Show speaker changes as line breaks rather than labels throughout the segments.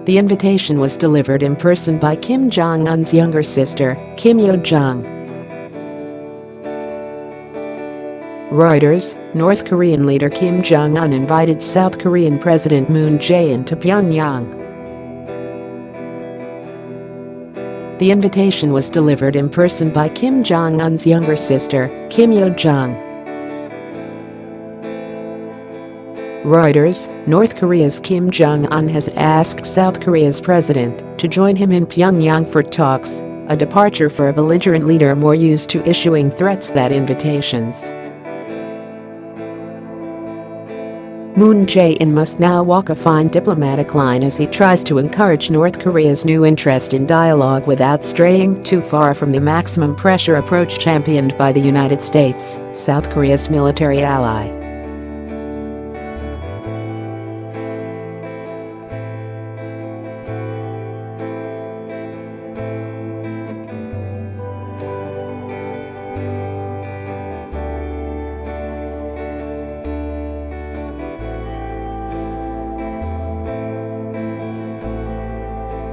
The invitation was delivered in person by Kim Jong Un's younger sister, Kim Yo Jong. Reuters, North Korean leader Kim Jong Un invited South Korean President Moon Jae-in to Pyongyang. The invitation was delivered in person by Kim Jong Un's younger sister, Kim Yo Jong. Reuters, North Korea's Kim Jong Un has asked South Korea's president to join him in Pyongyang for talks, a departure for a belligerent leader more used to issuing threats than invitations. Moon Jae-in must now walk a fine diplomatic line as he tries to encourage North Korea's new interest in dialogue without straying too far from the maximum pressure approach championed by the United States, South Korea's military ally.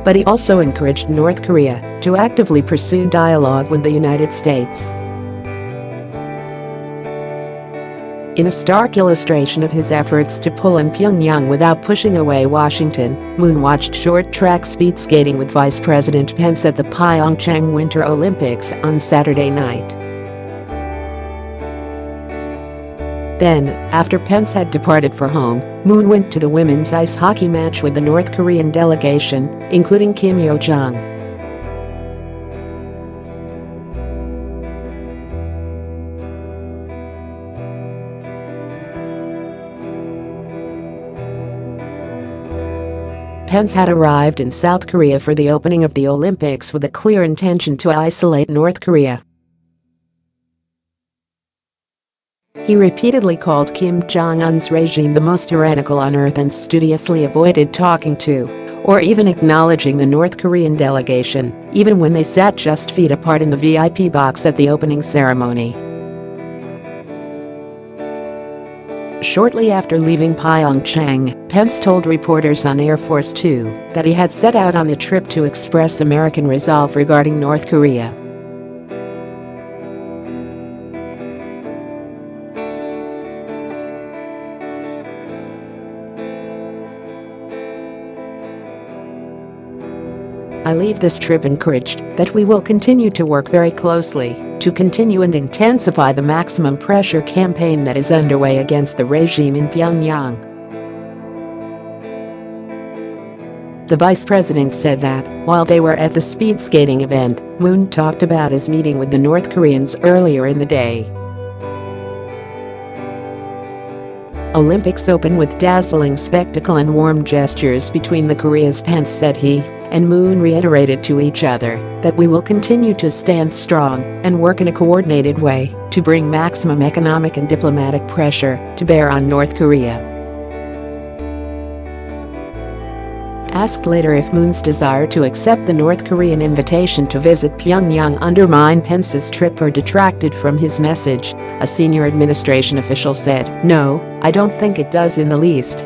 But he also encouraged North Korea to actively pursue dialogue with the United States. In a stark illustration of his efforts to pull in Pyongyang without pushing away Washington, Moon watched short-track speed skating with Vice President Pence at the PyeongChang Winter Olympics on Saturday night. Then, after Pence had departed for home, Moon went to the women's ice hockey match with the North Korean delegation, including Kim Yo Jong. Pence had arrived in South Korea for the opening of the Olympics with a clear intention to isolate North Korea. He repeatedly called Kim Jong Un's regime the most tyrannical on earth and studiously avoided talking to or even acknowledging the North Korean delegation, even when they sat just feet apart in the VIP box at the opening ceremony. Shortly after leaving Pyongyang, Pence told reporters on Air Force 2 that he had set out on the trip to express American resolve regarding North Korea. I leave this trip encouraged that we will continue to work very closely to continue and intensify the maximum pressure campaign that is underway against the regime in Pyongyang. The vice president said that, while they were at the speed skating event, Moon talked about his meeting with the North Koreans earlier in the day. Olympics open with dazzling spectacle and warm gestures between the Koreas, Pence said he and Moon reiterated to each other that we will continue to stand strong and work in a coordinated way to bring maximum economic and diplomatic pressure to bear on North Korea. Asked later if Moon's desire to accept the North Korean invitation to visit Pyongyang undermined Pence's trip or detracted from his message, a senior administration official said, "No, I don't think it does in the least."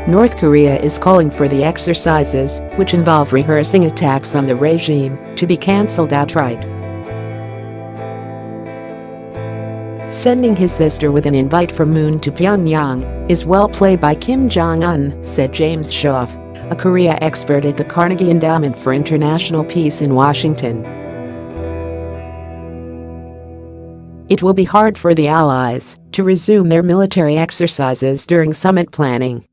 North Korea is calling for the exercises, which involve rehearsing attacks on the regime, to be cancelled outright. Sending his sister with an invite from Moon to Pyongyang is well played by Kim Jong Un, said James Schoff, a Korea expert at the Carnegie Endowment for International Peace in Washington. It will be hard for the allies to resume their military exercises during summit planning.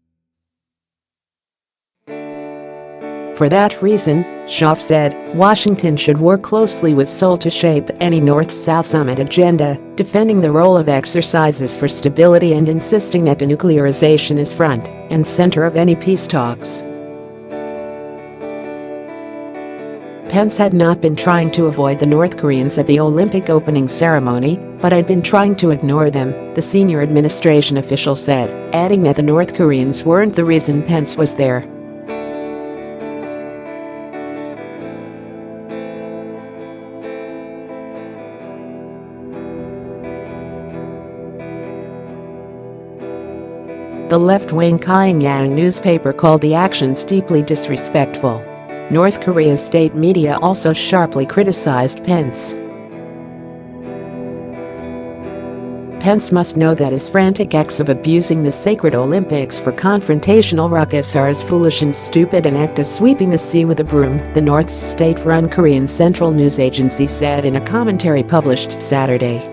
For that reason, Schoff said, Washington should work closely with Seoul to shape any North-South summit agenda, defending the role of exercises for stability and insisting that denuclearization is front and center of any peace talks. Pence had not been trying to avoid the North Koreans at the Olympic opening ceremony, but had been trying to ignore them, the senior administration official said, adding that the North Koreans weren't the reason Pence was there. The left-wing Pyongyang newspaper called the actions deeply disrespectful. North Korea's state media also sharply criticized Pence. Pence must know that his frantic acts of abusing the sacred Olympics for confrontational ruckus are as foolish and stupid an act as sweeping the sea with a broom, the North's state-run Korean Central News Agency said in a commentary published Saturday.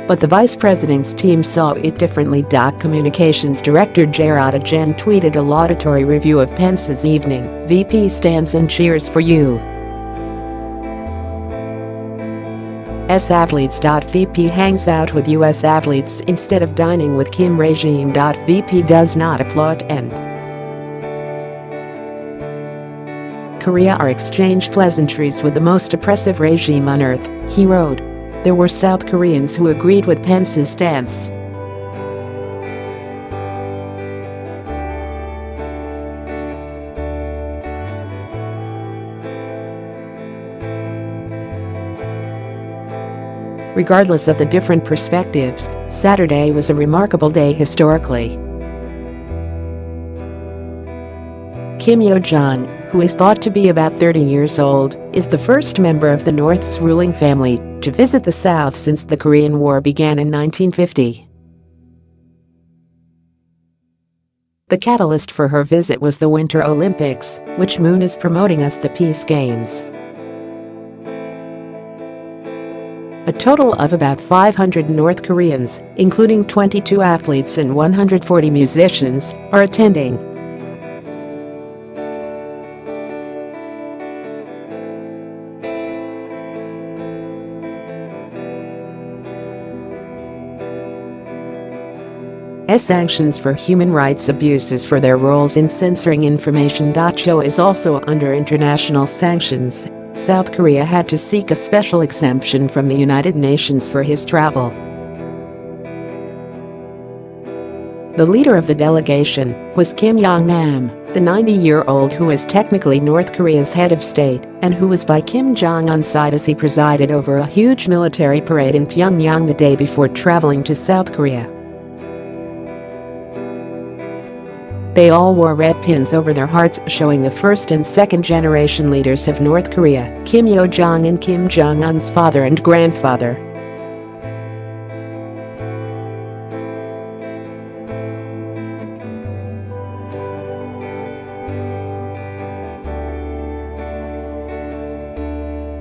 But the vice president's team saw it differently. Communications director Jae-in tweeted a laudatory review of Pence's evening. "VP stands and cheers for you. Athletes.VP hangs out with US athletes instead of dining with Kim regime. VP does not applaud and Korea are exchanged pleasantries with the most oppressive regime on earth," he wrote. There were South Koreans who agreed with Pence's stance. Regardless of the different perspectives, Saturday was a remarkable day historically. Kim Yo Jong, who is thought to be about 30 years old, is the first member of the North's ruling family to visit the South since the Korean War began in 1950. The catalyst for her visit was the Winter Olympics, which Moon is promoting as the Peace Games. A total of about 500 North Koreans, including 22 athletes and 140 musicians, are attending. Sanctions for human rights abuses for their roles in censoring information. Show is also under international sanctions. South Korea had to seek a special exemption from the United Nations for his travel. The leader of the delegation was Kim Jong-Nam, the 90-year-old who is technically North Korea's head of state and who was by Kim Jong Un's side as he presided over a huge military parade in Pyongyang the day before traveling to South Korea. They all wore red pins over their hearts, showing the first and second generation leaders of North Korea, Kim Yo Jong and Kim Jong Un's father and grandfather.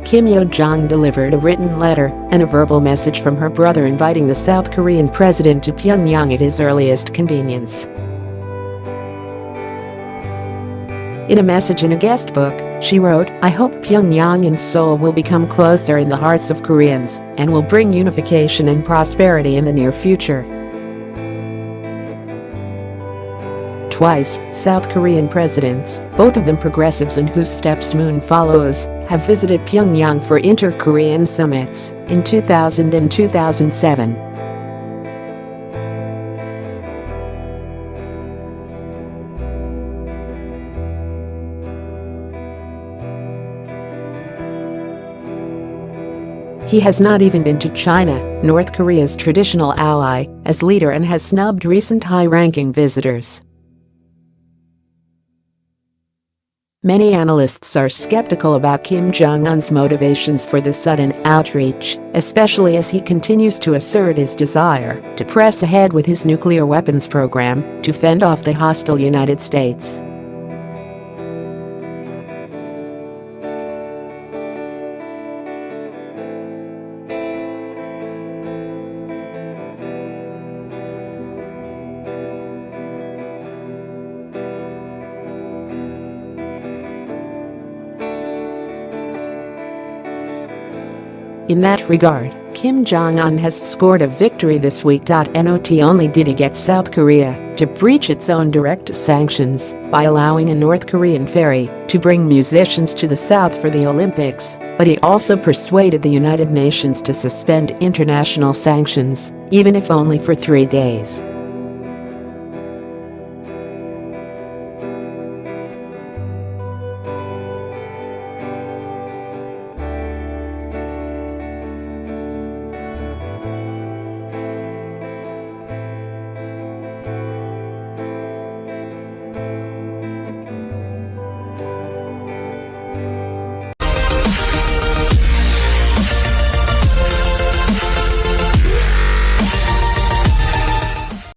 Kim Yo Jong delivered a written letter and a verbal message from her brother inviting the South Korean president to Pyongyang at his earliest convenience. In a message in a guest book, she wrote, "I hope Pyongyang and Seoul will become closer in the hearts of Koreans and will bring unification and prosperity in the near future." Twice, South Korean presidents, both of them progressives in whose steps Moon follows, have visited Pyongyang for inter-Korean summits in 2000 and 2007. He has not even been to China, North Korea's traditional ally, as leader and has snubbed recent high-ranking visitors. Many analysts are skeptical about Kim Jong Un's motivations for the sudden outreach, especially as he continues to assert his desire to press ahead with his nuclear weapons program to fend off the hostile United States. In that regard, Kim Jong-un has scored a victory this week. Not only did he get South Korea to breach its own direct sanctions by allowing a North Korean ferry to bring musicians to the South for the Olympics, but he also persuaded the United Nations to suspend international sanctions, even if only for 3 days.